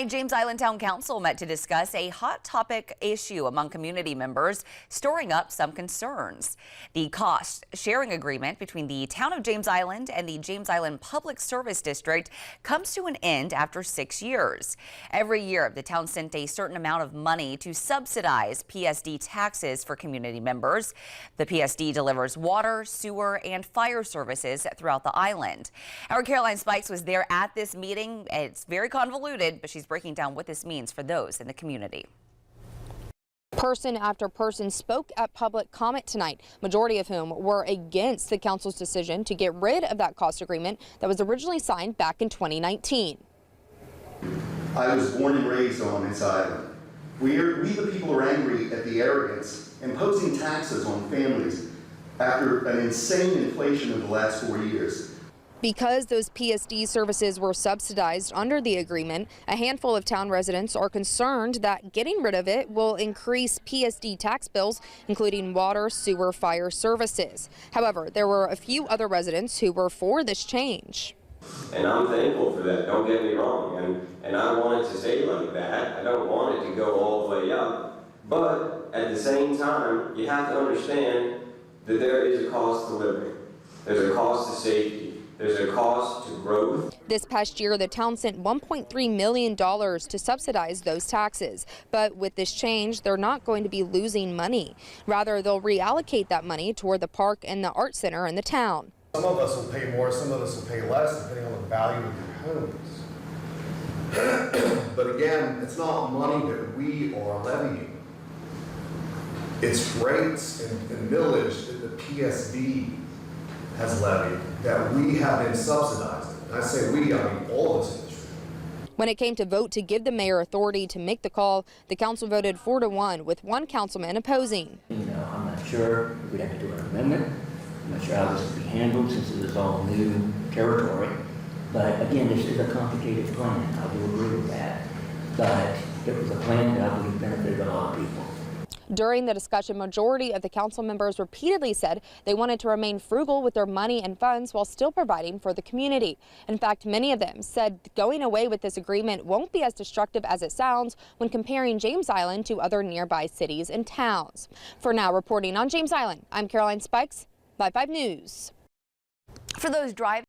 James Island Town Council met to discuss a hot topic issue among community members, storing up some concerns. The cost sharing agreement between the town of James Island and the James Island Public Service District comes to an end after 6 years. Every year, the town sent a certain amount of money to subsidize PSD taxes for community members. The PSD delivers water, sewer, and fire services throughout the island. Our Caroline Spikes was there at this meeting. It's very convoluted, but she's breaking down what this means for those in the community. Person after person spoke at public comment tonight, majority of whom were against the council's decision to get rid of that cost agreement that was originally signed back in 2019. I was born and raised on this island. We the people are angry at the arrogance imposing taxes on families after an insane inflation of the last 4 years. Because those PSD services were subsidized under the agreement, a handful of town residents are concerned that getting rid of it will increase PSD tax bills, including water, sewer, fire services. However, there were a few other residents who were for this change. And I'm thankful for that, don't get me wrong, and I want it to stay like that. I don't want it to go all the way up, but at the same time, you have to understand that there is a cost to living. There's a cost to safety. There's a cost to growth. This past year, the town sent $1.3 million to subsidize those taxes. But with this change, they're not going to be losing money. Rather, they'll reallocate that money toward the park and the art center in the town. Some of us will pay more, some of us will pay less, depending on the value of your homes. But again, it's not money that we are levying. It's rates and millage that the PSD has levied that we have been subsidizing. And I say we, I mean all of us in the industry. When it came to vote to give the mayor authority to make the call, the council voted 4-1, with one councilman opposing. I'm not sure. We'd have to do an amendment. I'm not sure how this would be handled since it is all new territory. But again, this is a complicated plan. I do agree with that. But it was a plan that I believe benefited a lot of people. During the discussion, majority of the council members repeatedly said they wanted to remain frugal with their money and funds while still providing for the community. In fact, many of them said going away with this agreement won't be as destructive as it sounds when comparing James Island to other nearby cities and towns. For now, reporting on James Island, I'm Caroline Spikes, Live 5 News. For those driving